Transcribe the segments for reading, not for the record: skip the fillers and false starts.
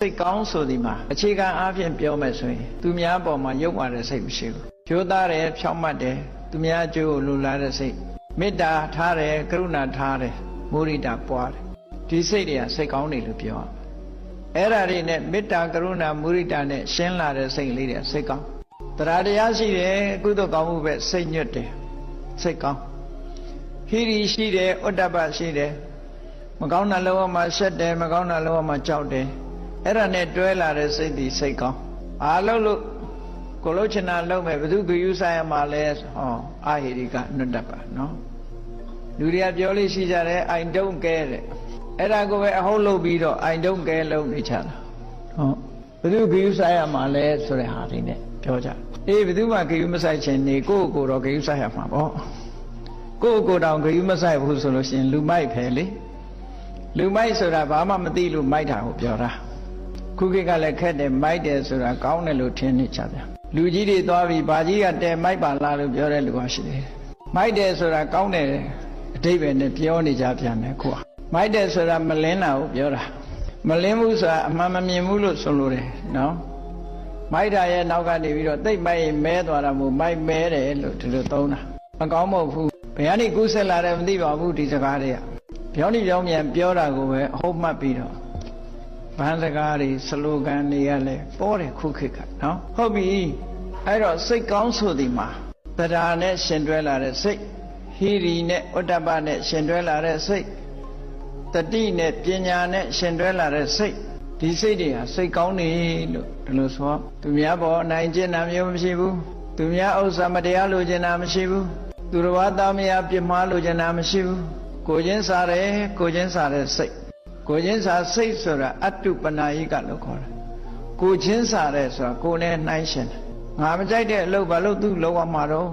စိတ်ကောင်းဆိုဒီမှာအခြေခံအားဖြင့်ပြောမယ်ဆိုရင်သူများပေါ်မှာရုပ်ပါတဲ့စိတ်မရှိဘူးကြိုးသားတယ်ဖြောင့်မတ်တယ်သူများအကျိုးကိုလိုလားတဲ့စိတ်မေတ္တာထားတယ်ကရုဏာထားတယ်မုဒိတာပွားတယ်ဒီစိတ်တွေကစိတ်ကောင်းတယ်လို့ပြောရမယ်အဲ့ဒါတွေနဲ့မေတ္တာကရုဏာမုဒိတာနဲ့ရှင်းလာတဲ့စိတ်လေးတွေစိတ်ကောင်းတရားတရားရှိတယ်ကုသိုလ်ကောင်းမှုပဲစိတ်ညွတ်တယ်စိတ်ကောင်းဟိရိရှိတယ်ဥဒ္ဒပရှိတယ်မကောင်းတာလုံးဝမှရှက်တယ်မကောင်းတာလုံးဝမှကြောက်တယ်အဲ့ဒါနဲ့တွဲလာတဲ့စိတ်ဒီစိတ်ကောင်းအားလုံးလို့ကိုလို့ချင်တာလုံးမဲ့ဘယ်သူကယူဆိုင်ရမှာလဲဟောအာဟိရိကနုတ္တပနော်လူတွေကပြောလို့ရှိကြတယ်အိုင်တုံးကဲတဲ့အဲ့ဒါကိုပဲအဟုတ်လုပ်ပြီးတော့အိုင်တုံးကဲလုံးနေချတာဟောဘယ်သူကယူဆိုင်ရမှာလဲဆိုတဲ့ဟာလေးနဲ့ပြောကြအေးဘယ်သူမှကယူမဆိုင်ချင်နေကိုယ့်ကိုယ်တော့ကယူဆိုင်ရမှာပေါ့ကိုယ့်ကိုယ်တောင်ကယူမဆိုင်ဘူးဆိုလို့ရှိရင်လူမိုက်ဖယ်လေလူမိုက်ဆိုတာဘာမှမသိလို့မိုက်တာကိုပြောတာခုခေတ်ကလည်းခက်တယ်မိုက်တယ်ဆိုတာကောင်းတယ်လို့ထင်နေကြဗျာလူကြီးတွေသွားပြီးဘာကြီးကတဲမိုက်ပါလားလို့ပြောတဲ့လူကရှိတယ်မိုက်တယ်ဆိုတာကောင်းတယ်အဓိပ္ပာယ်နဲ့ပြောနေကြပြန်တယ်ခုကမိုက်တယ်ဆိုတာမလင်းတာကိုပြောတာမလင်းဘူးဆိုတာအမှန်မမြင်ဘူးလို့ဆိုလိုတယ်နော်မိုက်တာရဲ့နောက်ကနေပြီးတော့တိတ်မိုက်ရင်မဲသွားတာမို့မိုက်မဲတယ်လို့ဒီလိုသုံးတာမကောင်းမဟုတ်ဘူးဘယ်ကနေကူးဆက်လာတယ်မသိပါဘူးဒီစကားတွေကပြောနေပြောမြန်ပြောတာကိုပဲအဟုတ်မှတ်ပြီးတော့ဗန်းစကားတွေစလိုဂန်တွေကလည်းပေါ်တယ်ခုခေတ်ကနော်ဟုတ်ပြီအဲ့တော့စိတ်ကောင်းဆိုဒီမှာတရားနဲ့ရှင်တွဲလာတဲ့စိတ်ဟိရိနဲ့ဥဒ္ဒပနဲ့ရှင်တွဲလာတဲ့စိတ်တတိနဲ့ပညာနဲ့ရှင်တွဲလာတဲ့စိတ်ဒီစိတ်တွေဟာစိတ်ကောင်းနေလို့ဒီလိုဆိုသူများပေါ်အနိုင်ကျင့်တာမျိုးမရှိဘူးသူများဥစ္စာမတရားလိုချင်တာမရှိဘူးသူတော်ဘာသားမယားပြစ်မှားလိုချင်တာမရှိဘူးကိုချင်းစားတယ်ကိုချင်းစားတဲ့စိတ်ကိုချင်းစားစိတ်ဆိုတာအတုပနာယိကလို့ခေါ်တယ်ကိုချင်းစားတယ်ဆိုတာကိုနဲ့နှိုင်းရှင်တယ်ငါမကြိုက်တဲ့အလုပ်ဘာလို့သူ့လောက်ရမှာတော့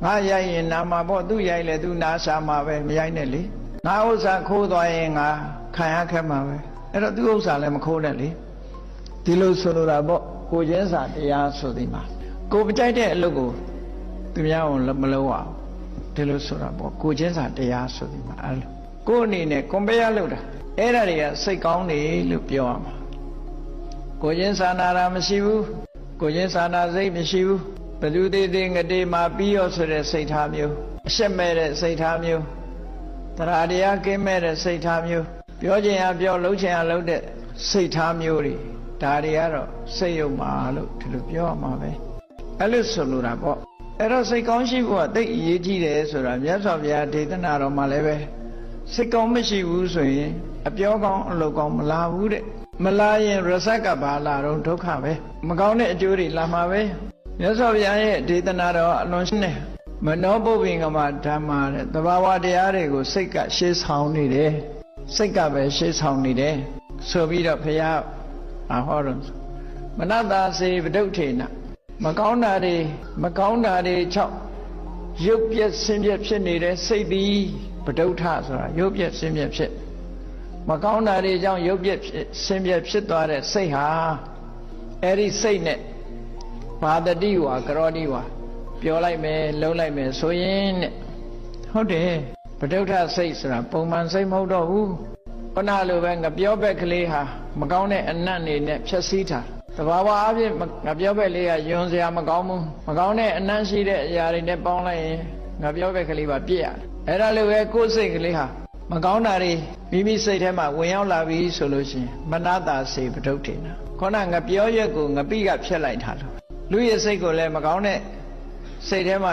ငါရိုက်ရင်နာမှာပေါ့သူ့ရိုက်လေသူနာရှာမှာပဲမရိုက်နဲ့လေငါဥစ္စာခိုးသွားရင်ငါခံရခဲ့မှာပဲအဲ့တော့သူ့ဥစ္စာလည်းမခိုးနဲ့လေဒီလိုဆိုလိုတာပေါ့ကိုချင်းစားတရားဆိုဒီမှာကိုမကြိုက်တဲ့အလုပ်ကိုသူများအောင်မလုပ်အောင်ဒီလိုဆိုတာပေါ့ကိုချင်းစာတရားဆိုဒီမှာအဲ့လိုကိုအနေနဲ့ကွန်ပယာလုပ်တာအဲ့ဒါတွေကစိတ်ကောင်းနေလို့ပြောရမှာကိုချင်းစာနာတာမရှိဘူးကိုချင်းစာနာစိတ်မရှိဘူးဘယ်သူသေးသေးငတေမှာပြီးရောဆိုတဲ့စိတ်ထားမျိုးအရှက်မဲ့တဲ့စိတ်ထားမျိုးတရားတရားကင်းမဲ့တဲ့စိတ်ထားမျိုးပြောချင်ရပြောလှုပ်ချင်ရလှုပ်တဲ့စိတ်ထားမျိုးတွေဒါတွေကတော့စိတ်ယုံပါလို့ဒီလိုပြောရမှာပဲအဲ့လိုဆိုလိုတာပေါ့အဲ့တော့စိတ်ကောင်းရှိဖို့ကသိအရေးကြီးတယ်ဆိုတာမြတ်စွာဘုရားဒေသနာတော်မှာလည်းပဲစိတ်ကောင်းမရှိဘူးဆိုရင်အပြောကောင်းအလုပ်ကောင်းမလာဘူးတဲ့မလာရင်ရစက်ကဘာလာတော့ဒုက္ခပဲမကောင်းတဲ့အကျိုးတွေလာမှာပဲမြတ်စွာဘုရားရဲ့ဒေသနာတော်အလွန်ရှင်းတယ်မနောပုပ္ပိငမဓမ္မာတဲ့သဘာဝတရားတွေကိုစိတ်ကရှေ့ဆောင်နေတယ်စိတ်ကပဲရှေ့ဆောင်နေတယ်ဆိုပြီးတော့ဘုရားဟောတော့မနတစေပဒုဋ္ဌေနမကောင်းတာတွေ6ရုပ်ပြက်ဆင်းပြက်ဖြစ်နေတဲ့စိတ်သည်ပဒုဋ္ဌဆိုတာရုပ်ပြက်ဆင်းပြက်ဖြစ်မကောင်းတာတွေကြောင့်ရုပ်ပြက်ဆင်းပြက်ဖြစ်သွားတဲ့စိတ်ဟာအဲ့ဒီစိတ်နဲ့ဘာတတိဝါကရောတိဝါပြောလိုက်မယ်လုံးလိုက်မယ်ဆိုရင်တဲ့ဟုတ်တယ်ပဒုဋ္ဌစိတ်ဆိုတာပုံမှန်စိတ်မဟုတ်တော့ဘူးခုနလိုပဲငပြောဘက်ကလေးဟာမကောင်းတဲ့အနတ်နေနဲ့ဖြည့်ဆည်းတာသဘာဝအဖြစ်ငါပြောဘက်လေးကယွန်စရာမကောင်းဘူးမကောင်းတဲ့အနံ့ရှိတဲ့အရာတွေနဲ့ပေါင်းလိုက်ရင်ငါပြောဘက်ကလေးပါပြည့်ရတယ်အဲ့ဒါလိုပဲကိုယ်စိတ်ကလေးဟာမကောင်းတာတွေမိမိစိတ်ထဲမှာဝင်ရောက်လာပြီဆိုလို့ရှိရင်မနတာစေပဒုဋ္ဌေနခေါင်းကငါပြောရက်ကိုငပိကဖြတ်လိုက်တာလို့လူရဲ့စိတ်ကိုလည်းမကောင်းတဲ့စိတ်ထဲမှာ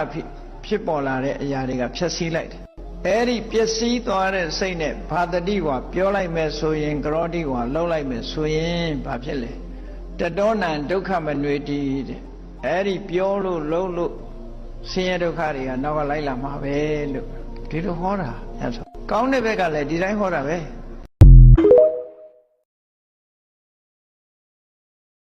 ဖြစ်ပေါ်လာတဲ့အရာတွေကဖြတ်စည်းလိုက်တယ်အဲ့ဒီပျက်စီးသွားတဲ့စိတ်နဲ့ဘာတတိဝါပြောလိုက်မယ်ဆိုရင်ကရောတိဝါလှုပ်လိုက်မယ်ဆိုရင်ဘာဖြစ်လဲတတောနံဒုက္ခမနွေတိတဲ့အဲ့ဒီပြောလို့လုံးလို့ဆင်းရဲဒုက္ခတွေကနောက်ကလိုက်လာမှာပဲလို့ဒီလိုဟောတာအဲ့ဆိုကောင်းတဲ့ဘက်ကလည်းဒီတိုင်းဟောတာပဲ